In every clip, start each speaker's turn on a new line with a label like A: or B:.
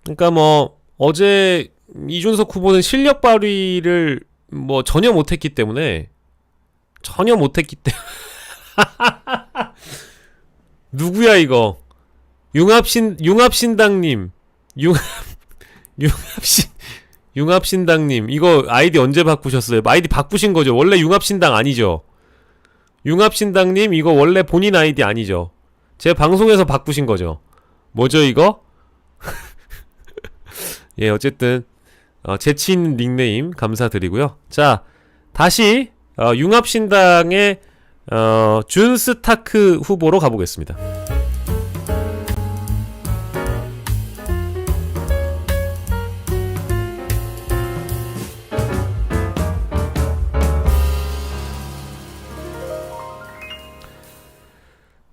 A: 그러니까 뭐 어제 이준석 후보는 실력 발휘를 뭐 전혀 못했기 때문에 누구야 이거? 융합신당님, 융 융합신 융합신당님, 이거 아이디 언제 바꾸셨어요? 아이디 바꾸신 거죠? 원래 융합신당 아니죠? 융합신당님, 이거 원래 본인 아이디 아니죠? 제 방송에서 바꾸신 거죠? 뭐죠 이거? 예, 어쨌든 재치 있는 닉네임 감사드리고요. 자, 다시 융합신당의 준스타크 후보로 가보겠습니다.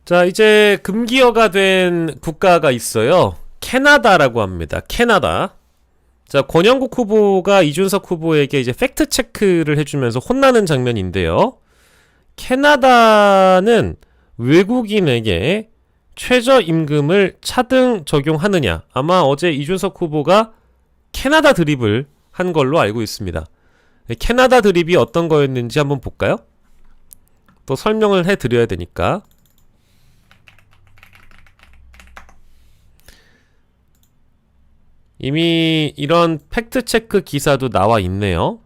A: 자, 이제 금기어가 된 국가가 있어요. 캐나다라고 합니다. 캐나다. 자, 권영국 후보가 이준석 후보에게 이제 팩트 체크를 해주면서 혼나는 장면인데요. 캐나다는 외국인에게 최저임금을 차등 적용하느냐. 아마 어제 이준석 후보가 캐나다 드립을 한 걸로 알고 있습니다. 캐나다 드립이 어떤 거였는지 한번 볼까요? 또 설명을 해드려야 되니까. 이미 이런 팩트체크 기사도 나와 있네요.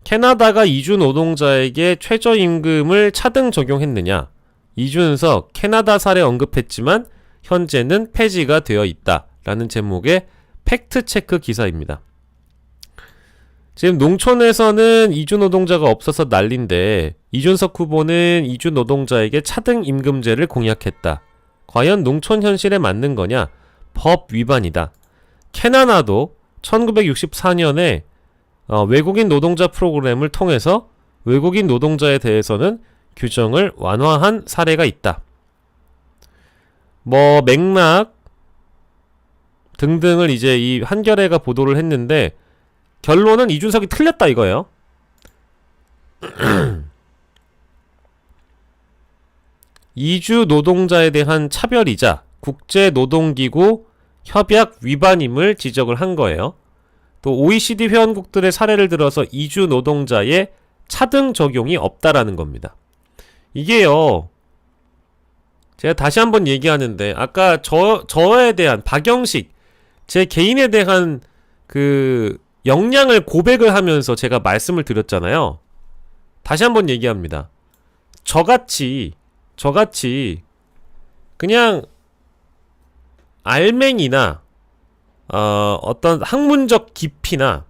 A: 캐나다가 이주 노동자에게 최저임금을 차등 적용했느냐. 이준석 캐나다 사례 언급했지만 현재는 폐지가 되어 있다 라는 제목의 팩트체크 기사입니다. 지금 농촌에서는 이주 노동자가 없어서 난린데 이준석 후보는 이주 노동자에게 차등 임금제를 공약했다. 과연 농촌 현실에 맞는 거냐? 법 위반이다. 캐나다도 1964년에 외국인 노동자 프로그램을 통해서 외국인 노동자에 대해서는 규정을 완화한 사례가 있다. 뭐 맥락 등등을 이제 이 한겨레가 보도를 했는데 결론은 이준석이 틀렸다 이거예요. 이주 노동자에 대한 차별이자 국제노동기구 협약 위반임을 지적을 한 거예요. 또 OECD 회원국들의 사례를 들어서 이주 노동자의 차등 적용이 없다라는 겁니다. 이게요, 제가 다시 한번 얘기하는데 아까 저에 대한 박영식 제 개인에 대한 그 역량을 고백을 하면서 제가 말씀을 드렸잖아요. 다시 한번 얘기합니다. 저같이 그냥 알맹이나 어떤 학문적 깊이나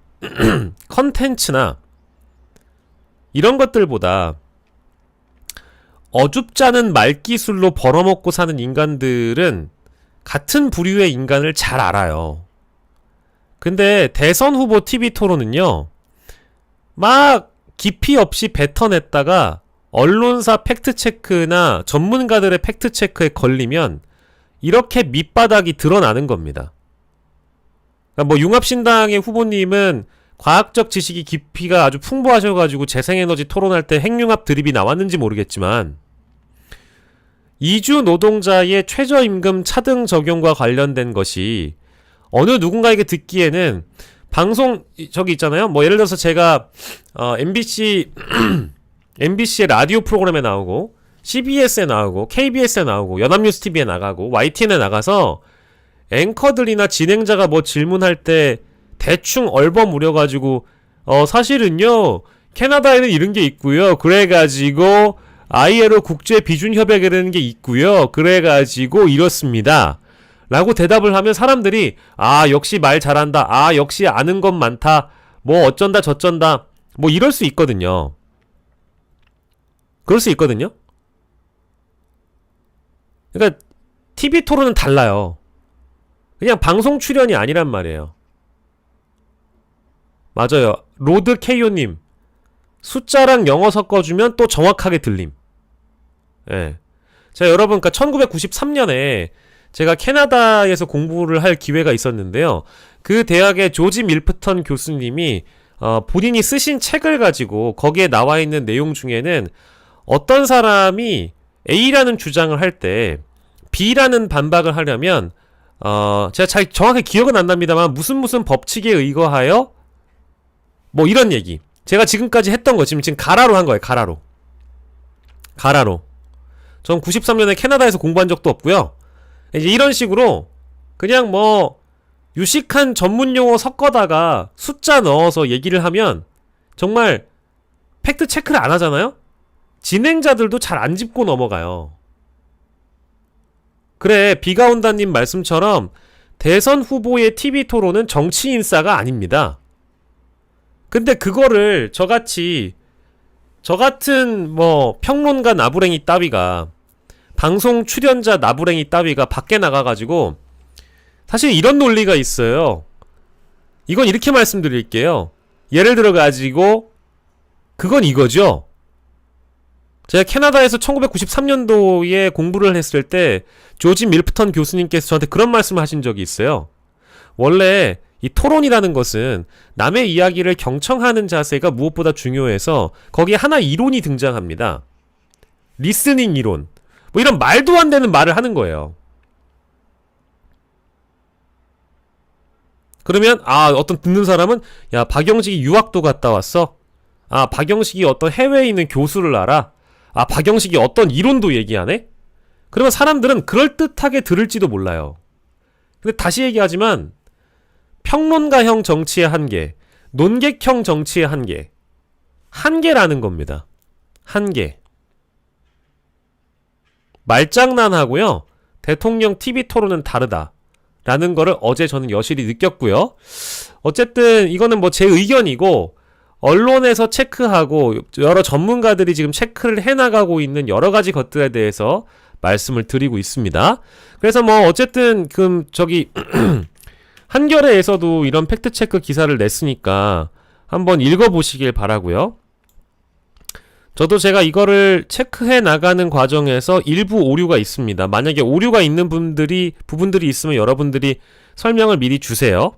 A: 컨텐츠나 이런 것들보다 어줍잖은 말기술로 벌어먹고 사는 인간들은 같은 부류의 인간을 잘 알아요. 근데 대선 후보 TV 토론은요, 막 깊이 없이 뱉어냈다가 언론사 팩트체크나 전문가들의 팩트체크에 걸리면 이렇게 밑바닥이 드러나는 겁니다. 그러니까 뭐 융합신당의 후보님은 과학적 지식이 깊이가 아주 풍부하셔가지고 재생에너지 토론할 때 핵융합 드립이 나왔는지 모르겠지만 이주 노동자의 최저임금 차등 적용과 관련된 것이 어느 누군가에게 듣기에는 방송 저기 있잖아요. 뭐 예를 들어서 제가 MBC의 라디오 프로그램에 나오고 CBS에 나오고 KBS에 나오고 연합뉴스 TV에 나가고 YTN에 나가서 앵커들이나 진행자가 뭐 질문할 때 대충 얼버무려가지고 사실은요 캐나다에는 이런 게 있고요. 그래가지고 ILO 국제 비준 협약이라는 게 있고요. 그래가지고 이렇습니다. 라고 대답을 하면 사람들이 아 역시 말 잘한다. 아 역시 아는 것 많다. 뭐 어쩐다 저쩐다. 뭐 이럴 수 있거든요. 그럴 수 있거든요. 그러니까 TV 토론은 달라요. 그냥 방송 출연이 아니란 말이에요. 맞아요. 로드 케이오님 숫자랑 영어 섞어주면 또 정확하게 들림. 예. 자 여러분, 그러니까 1993년에 제가 캐나다에서 공부를 할 기회가 있었는데요. 그 대학의 조지 밀프턴 교수님이 본인이 쓰신 책을 가지고 거기에 나와 있는 내용 중에는 어떤 사람이 A라는 주장을 할 때 B라는 반박을 하려면 제가 잘 정확히 기억은 안 납니다만 무슨 법칙에 의거하여 뭐 이런 얘기. 제가 지금까지 했던 거 지금 가라로 한 거예요. 가라로. 전 93년에 캐나다에서 공부한 적도 없고요. 이제 이런 식으로 그냥 뭐 유식한 전문 용어 섞어다가 숫자 넣어서 얘기를 하면 정말 팩트 체크를 안 하잖아요? 진행자들도 잘 안 짚고 넘어가요. 그래, 비가 온다님 말씀처럼 대선 후보의 TV 토론은 정치 인싸가 아닙니다. 근데 그거를 저 같은 뭐 평론가 나부랭이 따위가, 방송 출연자 나부랭이 따위가 밖에 나가가지고, 사실 이런 논리가 있어요. 이건 이렇게 말씀드릴게요. 예를 들어가지고 그건 이거죠. 제가 캐나다에서 1993년도에 공부를 했을 때 조지 밀프턴 교수님께서 저한테 그런 말씀을 하신 적이 있어요. 원래 이 토론이라는 것은 남의 이야기를 경청하는 자세가 무엇보다 중요해서 거기에 하나 이론이 등장합니다. 리스닝 이론. 뭐 이런 말도 안 되는 말을 하는 거예요. 그러면 어떤 듣는 사람은 야, 박영식이 유학도 갔다 왔어? 박영식이 어떤 해외에 있는 교수를 알아? 박영식이 어떤 이론도 얘기하네? 그러면 사람들은 그럴듯하게 들을지도 몰라요. 근데 다시 얘기하지만 평론가형 정치의 한계, 논객형 정치의 한계라는 겁니다. 한계. 말장난하고요, 대통령 TV 토론은 다르다 라는 거를 어제 저는 여실히 느꼈고요. 어쨌든 이거는 뭐 제 의견이고, 언론에서 체크하고 여러 전문가들이 지금 체크를 해나가고 있는 여러 가지 것들에 대해서 말씀을 드리고 있습니다. 그래서 뭐 어쨌든 한겨레에서도 이런 팩트체크 기사를 냈으니까 한번 읽어보시길 바라고요. 저도 제가 이거를 체크해 나가는 과정에서 일부 오류가 있습니다. 만약에 오류가 있는 부분들이 있으면 여러분들이 설명을 미리 주세요.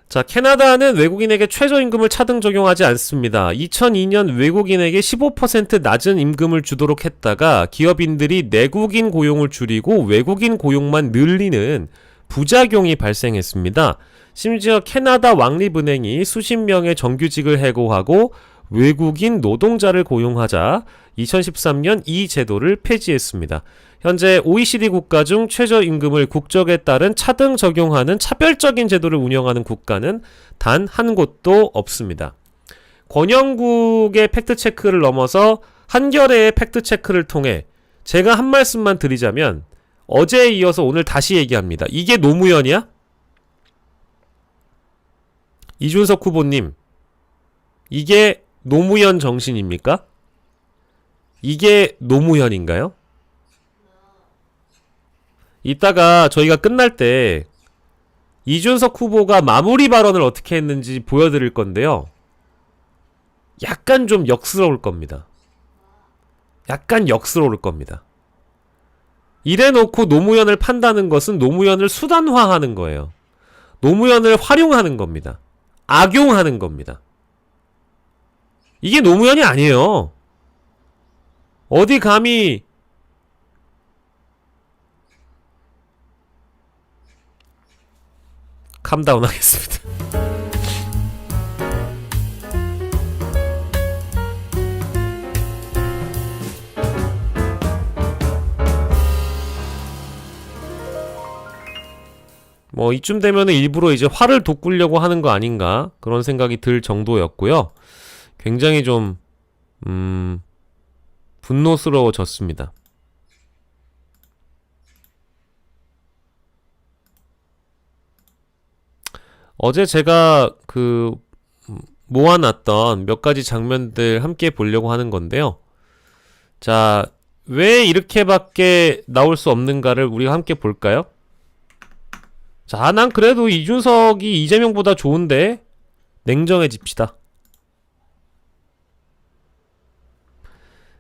A: 자, 캐나다는 외국인에게 최저임금을 차등 적용하지 않습니다. 2002년 외국인에게 15% 낮은 임금을 주도록 했다가 기업인들이 내국인 고용을 줄이고 외국인 고용만 늘리는 부작용이 발생했습니다. 심지어 캐나다 왕립은행이 수십 명의 정규직을 해고하고 외국인 노동자를 고용하자 2013년 이 제도를 폐지했습니다. 현재 OECD 국가 중 최저임금을 국적에 따른 차등 적용하는 차별적인 제도를 운영하는 국가는 단 한 곳도 없습니다. 권영국의 팩트체크를 넘어서 한겨레의 팩트체크를 통해 제가 한 말씀만 드리자면, 어제에 이어서 오늘 다시 얘기합니다. 이게 노무현이야? 이준석 후보님, 이게 노무현 정신입니까? 이게 노무현인가요? 이따가 저희가 끝날 때 이준석 후보가 마무리 발언을 어떻게 했는지 보여드릴 건데요. 약간 좀 역스러울 겁니다. 이래놓고 노무현을 판다는 것은 노무현을 수단화하는 거예요. 노무현을 활용하는 겁니다. 악용하는 겁니다. 이게 노무현이 아니에요. 어디 감히 캄다운 하겠습니다. 뭐 이쯤 되면은 일부러 이제 화를 돋구려고 하는 거 아닌가 그런 생각이 들 정도였고요. 굉장히 좀 분노스러워졌습니다. 어제 제가 모아놨던 몇 가지 장면들 함께 보려고 하는 건데요. 자, 왜 이렇게밖에 나올 수 없는가를 우리가 함께 볼까요? 자, 난 그래도 이준석이 이재명보다 좋은데 냉정해집시다.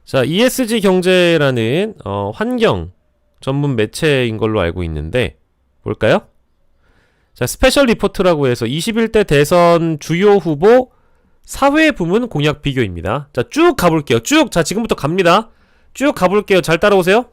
A: 자, ESG 경제라는 환경 전문 매체인 걸로 알고 있는데 볼까요? 자, 스페셜 리포트라고 해서 21대 대선 주요 후보 사회 부문 공약 비교입니다. 자, 쭉 가볼게요. 자, 지금부터 갑니다. 쭉 가볼게요. 잘 따라오세요.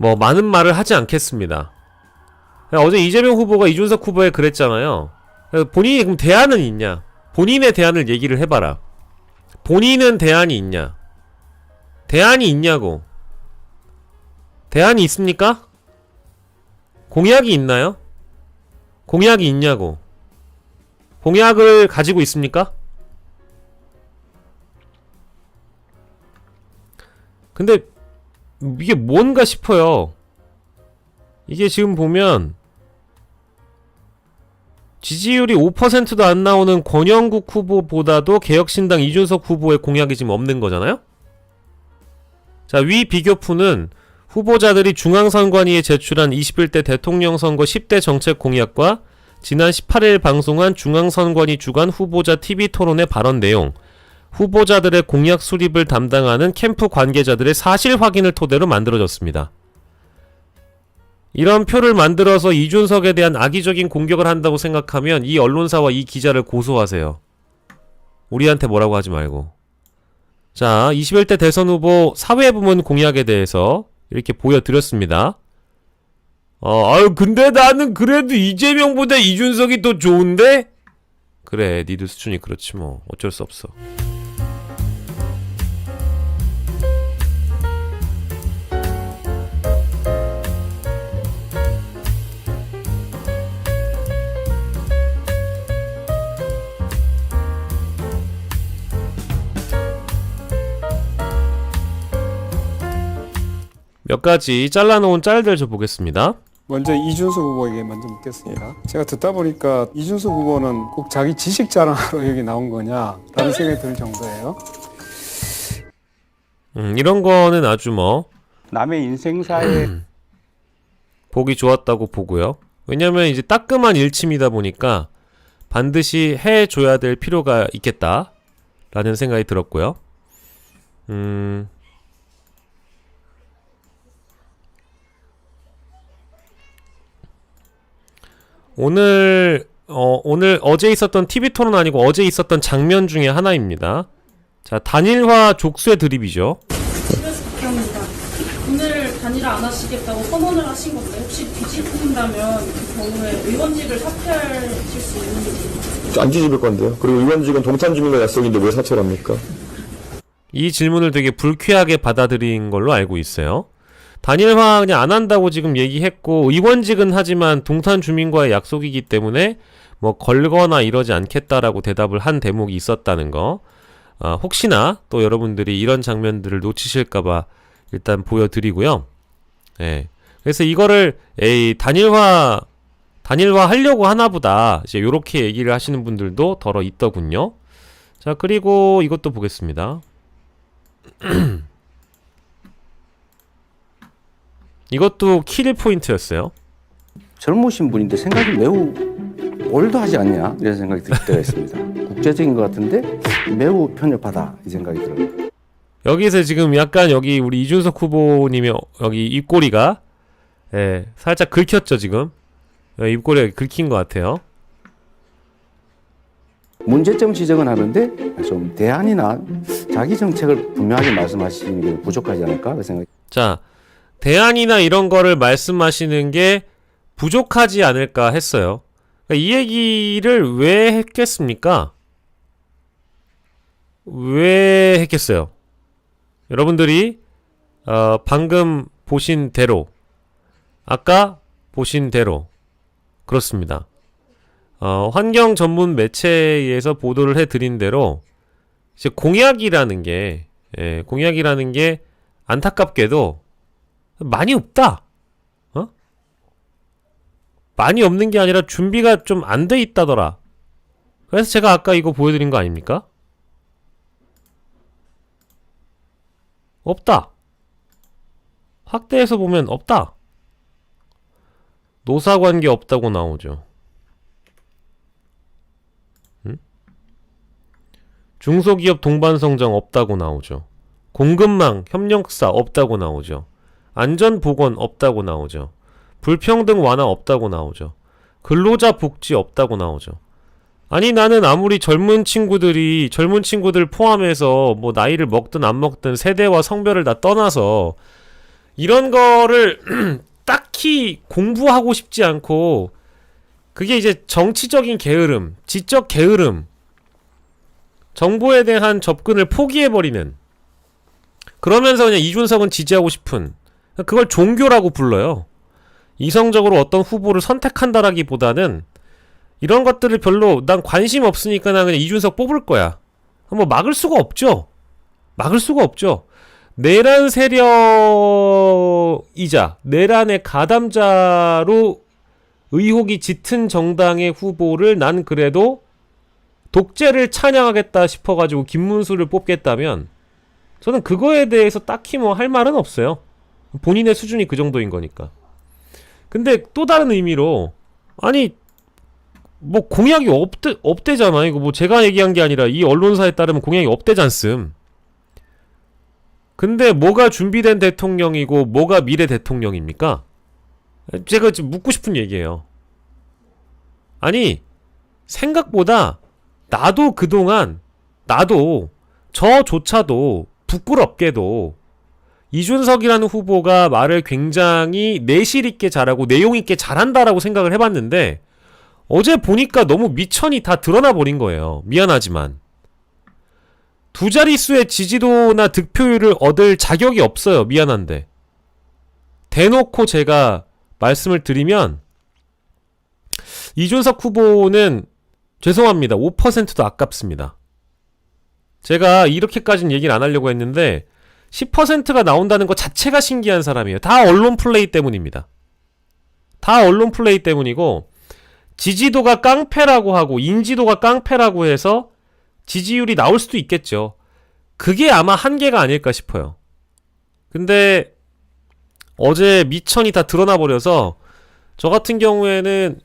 A: 뭐 많은 말을 하지 않겠습니다. 어제 이재명 후보가 이준석 후보에 그랬잖아요. 본인이 그럼 대안은 있냐? 본인의 대안을 얘기를 해봐라. 본인은 대안이 있냐? 대안이 있냐고. 대안이 있습니까? 공약이 있나요? 공약이 있냐고. 공약을 가지고 있습니까? 근데 이게 뭔가 싶어요. 이게 지금 보면 지지율이 5%도 안 나오는 권영국 후보보다도 개혁신당 이준석 후보의 공약이 지금 없는 거잖아요? 자, 위 비교표는 후보자들이 중앙선관위에 제출한 21대 대통령 선거 10대 정책 공약과 지난 18일 방송한 중앙선관위 주관 후보자 TV토론의 발언 내용, 후보자들의 공약 수립을 담당하는 캠프 관계자들의 사실 확인을 토대로 만들어졌습니다. 이런 표를 만들어서 이준석에 대한 악의적인 공격을 한다고 생각하면 이 언론사와 이 기자를 고소하세요. 우리한테 뭐라고 하지 말고. 자, 21대 대선 후보 사회부문 공약에 대해서 이렇게 보여드렸습니다. 근데 나는 그래도 이재명보다 이준석이 더 좋은데? 그래, 니들 수준이 그렇지 뭐. 어쩔 수 없어. 몇 가지 잘라놓은 짤들 좀 보겠습니다.
B: 먼저 이준석 후보에게 먼저 묻겠습니다. 제가 듣다 보니까 이준석 후보는 꼭 자기 지식 자랑하러 여기 나온 거냐라는 생각이 들 정도예요.
A: 이런 거는 아주 뭐
C: 남의 인생사에
A: 보기 좋았다고 보고요. 왜냐면 이제 따끔한 일침이다 보니까 반드시 해줘야 될 필요가 있겠다라는 생각이 들었고요. 오늘 어제 있었던 TV 토론 아니고 어제 있었던 장면 중에 하나입니다. 자, 단일화 족쇄 드립이죠.
D: 집에서 국회의원입니다. 오늘 단일화 안 하시겠다고 선언을 하신 건데 혹시 뒤집힌다면 그 경우에 의원직을 사퇴하실 수 있는지.
E: 안 뒤집을 건데요. 그리고 의원직은 동탄주민과 약속인데 왜 사퇴를 합니까?
A: 이 질문을 되게 불쾌하게 받아들인 걸로 알고 있어요. 단일화 그냥 안 한다고 지금 얘기했고 의원직은 하지만 동탄 주민과의 약속이기 때문에 뭐 걸거나 이러지 않겠다라고 대답을 한 대목이 있었다는 거. 혹시나 또 여러분들이 이런 장면들을 놓치실까봐 일단 보여드리고요. 예. 그래서 이거를 단일화 하려고 하나보다 이제 요렇게 얘기를 하시는 분들도 덜어 있더군요. 자, 그리고 이것도 보겠습니다. 이것도 킬 포인트였어요.
C: 젊으신 분인데 생각이 매우 올드하지 않냐 이런 생각이 들 때가 있습니다. 국제적인 것 같은데 매우 편협하다 이 생각이 들어요.
A: 여기서 지금 약간 여기 우리 이준석 후보님의 여기 입꼬리가 살짝 긁혔죠 지금. 입꼬리가 긁힌 것 같아요.
C: 문제점 지적은 하는데 좀 대안이나 자기 정책을 분명하게 말씀하시는 게 부족하지 않을까 그 생각이.
A: 자, 대안이나 이런 거를 말씀하시는 게 부족하지 않을까 했어요. 그러니까 이 얘기를 왜 했겠습니까? 왜 했겠어요? 여러분들이 방금 보신 대로, 아까 보신 대로 그렇습니다. 환경 전문 매체에서 보도를 해드린 대로 이제 공약이라는 게 안타깝게도 많이 없다. 많이 없는 게 아니라 준비가 좀 안 돼 있다더라. 그래서 제가 아까 이거 보여드린 거 아닙니까? 없다. 확대해서 보면 없다. 노사관계 없다고 나오죠. 중소기업 동반성장 없다고 나오죠. 공급망, 협력사 없다고 나오죠. 안전보건 없다고 나오죠. 불평등 완화 없다고 나오죠. 근로자 복지 없다고 나오죠. 아니 나는 아무리 젊은 친구들 포함해서 뭐 나이를 먹든 안 먹든 세대와 성별을 다 떠나서 이런 거를 딱히 공부하고 싶지 않고 그게 이제 정치적인 게으름, 지적 게으름, 정보에 대한 접근을 포기해버리는, 그러면서 그냥 이준석은 지지하고 싶은, 그걸 종교라고 불러요. 이성적으로 어떤 후보를 선택한다라기보다는 이런 것들을 별로 난 관심 없으니까 난 그냥 이준석 뽑을 거야. 뭐 막을 수가 없죠. 막을 수가 없죠. 내란 세력이자 내란의 가담자로 의혹이 짙은 정당의 후보를 난 그래도 독재를 찬양하겠다 싶어가지고 김문수를 뽑겠다면 저는 그거에 대해서 딱히 뭐 할 말은 없어요. 본인의 수준이 그 정도인 거니까. 근데 또 다른 의미로, 아니 뭐 공약이 없대잖아. 이거 뭐 제가 얘기한 게 아니라 이 언론사에 따르면 공약이 없대잖음. 근데 뭐가 준비된 대통령이고 뭐가 미래 대통령입니까? 제가 지금 묻고 싶은 얘기예요. 아니 생각보다 나도 그동안 저조차도 부끄럽게도 이준석이라는 후보가 말을 굉장히 내실 있게 잘하고 내용 있게 잘한다라고 생각을 해봤는데 어제 보니까 너무 미천이 다 드러나 버린 거예요. 미안하지만 두 자릿수의 지지도나 득표율을 얻을 자격이 없어요. 미안한데 대놓고 제가 말씀을 드리면 이준석 후보는 죄송합니다. 5%도 아깝습니다. 제가 이렇게까지는 얘기를 안 하려고 했는데 10%가 나온다는 것 자체가 신기한 사람이에요. 다 언론 플레이 때문입니다. 다 언론 플레이 때문이고 지지도가 깡패라고 하고 인지도가 깡패라고 해서 지지율이 나올 수도 있겠죠. 그게 아마 한계가 아닐까 싶어요. 근데 어제 미천이 다 드러나 버려서 저 같은 경우에는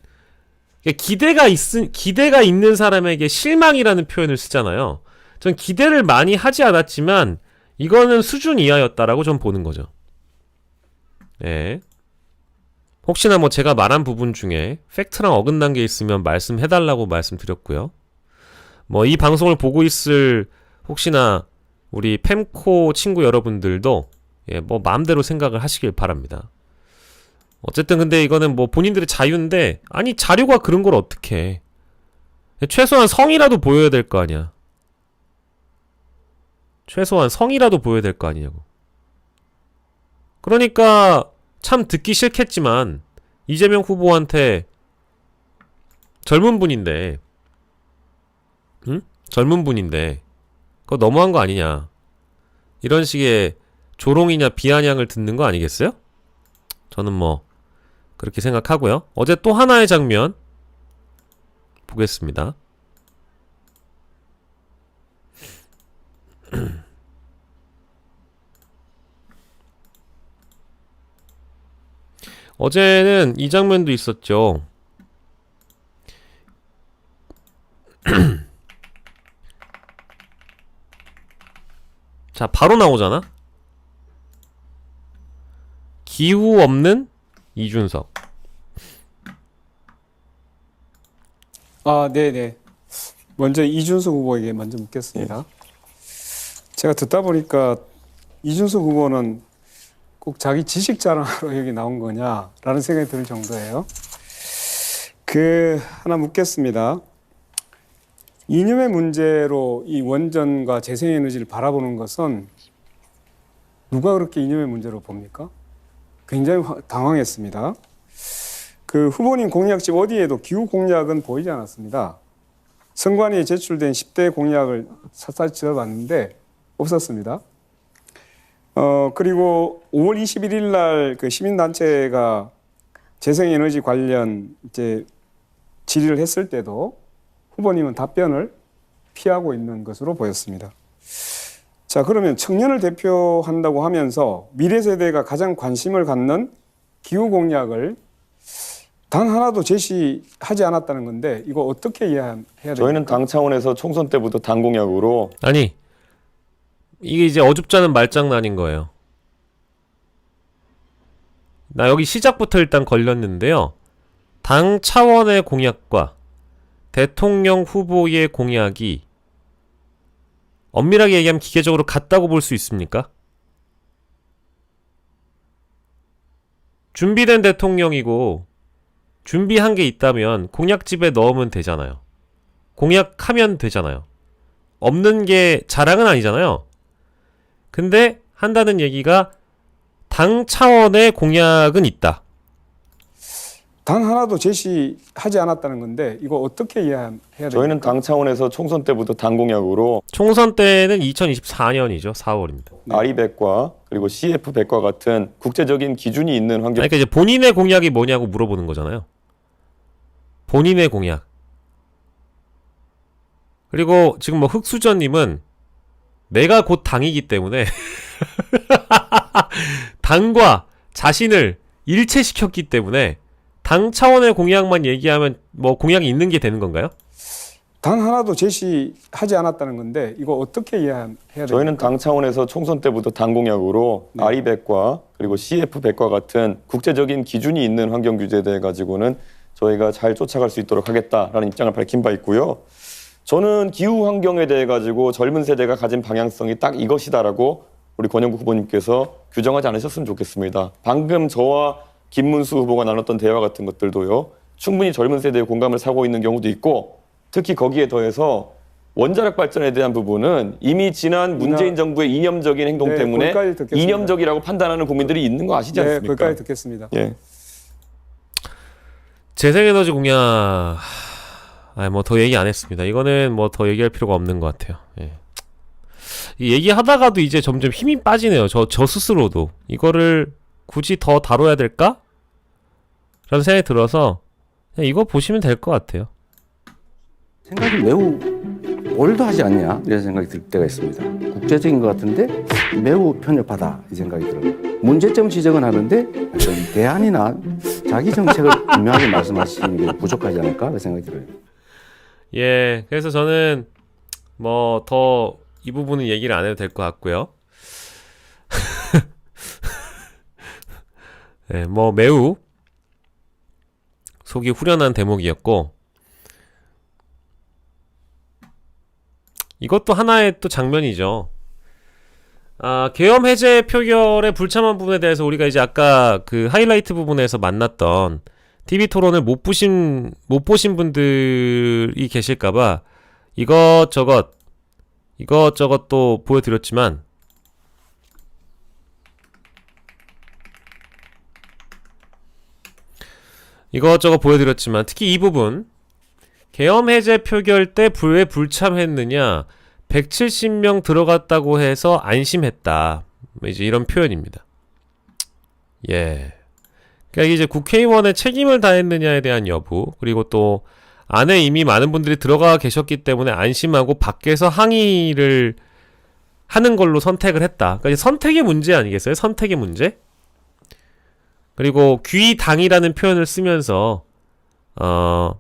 A: 기대가 있는 사람에게 실망이라는 표현을 쓰잖아요. 전 기대를 많이 하지 않았지만 이거는 수준 이하였다라고 전 보는 거죠. 예. 혹시나 뭐 제가 말한 부분 중에 팩트랑 어긋난 게 있으면 말씀해달라고 말씀드렸고요. 뭐 이 방송을 보고 있을 혹시나 우리 팸코 친구 여러분들도 예, 뭐 마음대로 생각을 하시길 바랍니다. 어쨌든 근데 이거는 뭐 본인들의 자유인데 아니 자료가 그런 걸 어떻게 해. 최소한 성이라도 보여야 될 거 아니야. 최소한 성이라도 보여야 될 거 아니냐고. 그러니까 참 듣기 싫겠지만 이재명 후보한테 젊은 분인데 젊은 분인데 그거 너무한 거 아니냐. 이런 식의 조롱이냐 비아냥을 듣는 거 아니겠어요? 저는 뭐 그렇게 생각하고요. 어제 또 하나의 장면 보겠습니다. 어제는 이 장면도 있었죠. 자, 바로 나오잖아. 기후 없는 이준석.
B: 아, 네네. 먼저 이준석 후보에게 먼저 묻겠습니다. 제가 듣다 보니까 이준석 후보는 꼭 자기 지식 자랑하러 여기 나온 거냐라는 생각이 들 정도예요. 하나 묻겠습니다. 이념의 문제로 이 원전과 재생에너지를 바라보는 것은 누가 그렇게 이념의 문제로 봅니까? 굉장히 당황했습니다. 후보님 공약집 어디에도 기후 공약은 보이지 않았습니다. 선관위에 제출된 10대 공약을 샅샅이 찾아봤는데 없었습니다. 그리고 5월 21일 날 시민단체가 재생에너지 관련 질의를 했을 때도 후보님은 답변을 피하고 있는 것으로 보였습니다. 자, 그러면 청년을 대표한다고 하면서 미래 세대가 가장 관심을 갖는 기후 공약을 단 하나도 제시하지 않았다는 건데 이거 어떻게 이해해야 됩니까?
E: 저희는 당 차원에서 총선 때부터 당 공약으로
A: 아니 이게 이제 어줍잖은 말장난인 거예요. 나 여기 시작부터 일단 걸렸는데요. 당 차원의 공약과 대통령 후보의 공약이 엄밀하게 얘기하면 기계적으로 같다고 볼 수 있습니까? 준비된 대통령이고 준비한 게 있다면 공약집에 넣으면 되잖아요. 공약하면 되잖아요. 없는 게 자랑은 아니잖아요. 근데 한다는 얘기가 당 차원의 공약은 있다.
B: 단 하나도 제시하지 않았다는 건데 이거 어떻게 이해해야 됩니까?
E: 저희는 당 차원에서 총선 때부터 당 공약으로
A: 총선 때는 2024년이죠. 4월입니다.
E: RE100과 그리고 CF100과 같은 국제적인 기준이 있는 환경
A: 그러니까 이제 본인의 공약이 뭐냐고 물어보는 거잖아요. 본인의 공약. 그리고 지금 뭐 흑수저님은 내가 곧 당이기 때문에 당과 자신을 일체시켰기 때문에 당 차원의 공약만 얘기하면 뭐 공약이 있는 게 되는 건가요?
B: 단 하나도 제시하지 않았다는 건데 이거 어떻게 이해해야 됩니까?
E: 저희는 당 차원에서 총선 때부터 당 공약으로
B: 네.
E: RE100과 그리고 CF100과 같은 국제적인 기준이 있는 환경 규제에 대해 가지고는 저희가 잘 쫓아갈 수 있도록 하겠다라는 입장을 밝힌 바 있고요. 저는 기후 환경에 대해 가지고 젊은 세대가 가진 방향성이 딱 이것이다라고 우리 권영국 후보님께서 규정하지 않으셨으면 좋겠습니다. 방금 저와 김문수 후보가 나눴던 대화 같은 것들도요. 충분히 젊은 세대의 공감을 사고 있는 경우도 있고 특히 거기에 더해서 원자력 발전에 대한 부분은 이미 지난 문재인 정부의 이념적인 행동
B: 네,
E: 때문에
B: 거기까지 듣겠습니다.
E: 이념적이라고 판단하는 국민들이 있는 거 아시지
B: 네,
E: 않습니까?
B: 거기까지 듣겠습니다.
E: 예.
A: 재생에너지 공약 뭐 더 얘기 안 했습니다. 이거는 뭐 더 얘기할 필요가 없는 것 같아요. 예. 이 얘기하다가도 이제 점점 힘이 빠지네요. 저 스스로도 이거를 굳이 더 다뤄야 될까? 라는 생각이 들어서 그냥 이거 보시면 될 것 같아요.
C: 생각이 매우 올드하지 않냐 이런 생각이 들 때가 있습니다. 국제적인 것 같은데 매우 편협하다 이 생각이 들어요. 문제점 지적은 하는데 대안이나 자기 정책을 분명하게 말씀하시는 게 부족하지 않을까 그 생각이 들어요.
A: 예, 그래서 저는 뭐 더 이 부분은 얘기를 안 해도 될 것 같고요. 네, 뭐 매우 속이 후련한 대목이었고 이것도 하나의 또 장면이죠. 계엄 해제 표결의 불참한 부분에 대해서 우리가 이제 아까 그 하이라이트 부분에서 만났던 TV 토론을 못 보신 분들이 계실까봐 이것저것 또 보여드렸지만 특히 이 부분 계엄 해제 표결 때 왜 불참했느냐 170명 들어갔다고 해서 안심했다 이제 이런 표현입니다. 예. 그러니까 이제 국회의원의 책임을 다했느냐에 대한 여부 그리고 또 안에 이미 많은 분들이 들어가 계셨기 때문에 안심하고 밖에서 항의를 하는 걸로 선택을 했다. 그러니까 이제 선택의 문제 아니겠어요? 선택의 문제? 그리고 귀당이라는 표현을 쓰면서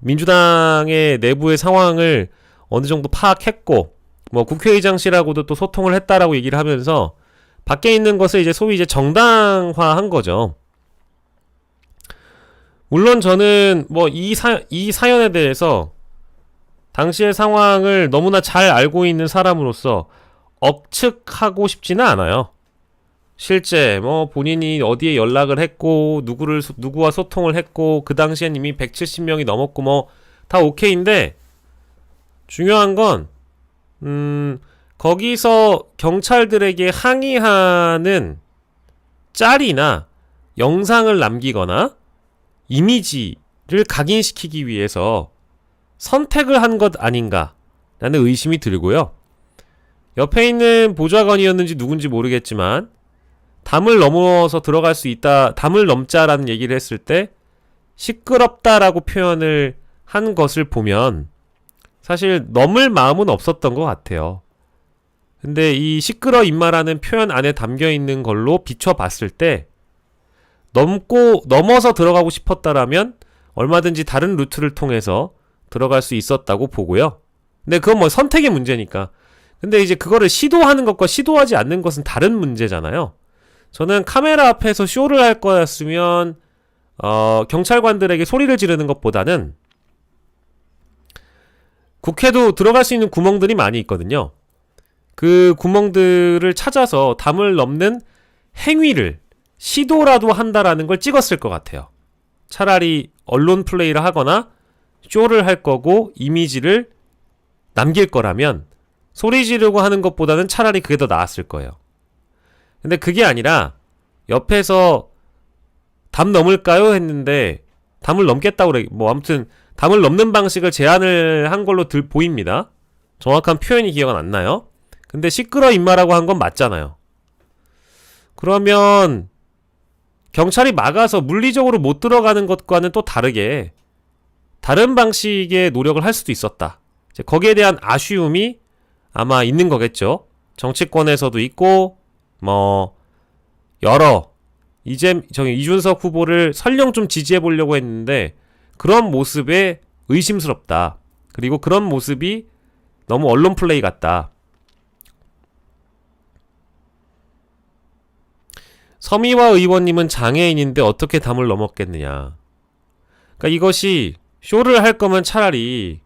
A: 민주당의 내부의 상황을 어느 정도 파악했고 뭐 국회의장실하고도 또 소통을 했다라고 얘기를 하면서 밖에 있는 것을 이제 소위 이제 정당화한 거죠. 물론 저는 뭐 이 사연에 대해서 당시의 상황을 너무나 잘 알고 있는 사람으로서 억측하고 싶지는 않아요. 실제 뭐 본인이 어디에 연락을 했고 누구와 소통을 했고 그 당시엔 이미 170명이 넘었고 뭐 다 오케이인데 중요한 건 거기서 경찰들에게 항의하는 짤이나 영상을 남기거나 이미지를 각인시키기 위해서 선택을 한 것 아닌가라는 의심이 들고요. 옆에 있는 보좌관이었는지 누군지 모르겠지만 담을 넘어서 들어갈 수 있다, 담을 넘자라는 얘기를 했을 때 시끄럽다라고 표현을 한 것을 보면 사실 넘을 마음은 없었던 것 같아요. 근데 이 시끄러 임마라는 표현 안에 담겨 있는 걸로 비춰봤을 때 넘어서 들어가고 싶었다라면 얼마든지 다른 루트를 통해서 들어갈 수 있었다고 보고요. 근데 그건 뭐 선택의 문제니까. 근데 이제 그거를 시도하는 것과 시도하지 않는 것은 다른 문제잖아요. 저는 카메라 앞에서 쇼를 할 거였으면 경찰관들에게 소리를 지르는 것보다는 국회도 들어갈 수 있는 구멍들이 많이 있거든요. 그 구멍들을 찾아서 담을 넘는 행위를 시도라도 한다라는 걸 찍었을 것 같아요. 차라리 언론 플레이를 하거나 쇼를 할 거고 이미지를 남길 거라면 소리 지르고 하는 것보다는 차라리 그게 더 나았을 거예요. 근데 그게 아니라 옆에서 담 넘을까요? 했는데 담을 넘겠다고 그래. 뭐 아무튼 담을 넘는 방식을 제안을 한 걸로 보입니다. 정확한 표현이 기억은 안 나요. 근데 시끄러 임마라고 한 건 맞잖아요. 그러면 경찰이 막아서 물리적으로 못 들어가는 것과는 또 다르게 다른 방식의 노력을 할 수도 있었다. 이제 거기에 대한 아쉬움이 아마 있는 거겠죠. 정치권에서도 있고 뭐 여러 이준석 후보를 설령 좀 지지해 보려고 했는데 그런 모습에 의심스럽다. 그리고 그런 모습이 너무 언론 플레이 같다. 서미화 의원님은 장애인인데 어떻게 담을 넘었겠느냐. 그러니까 이것이 쇼를 할 거면 차라리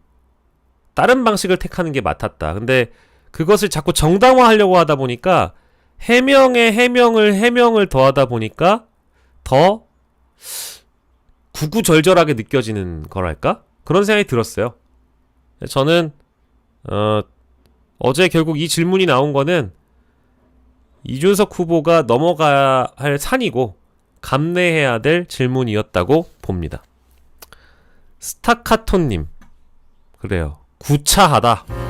A: 다른 방식을 택하는 게 맞았다. 근데 그것을 자꾸 정당화하려고 하다 보니까 해명에 해명을 더하다 보니까 더 구구절절하게 느껴지는 거랄까? 그런 생각이 들었어요. 저는 어제 결국 이 질문이 나온 거는 이준석 후보가 넘어가야 할 산이고 감내해야 될 질문이었다고 봅니다. 스타카토님, 그래요. 구차하다.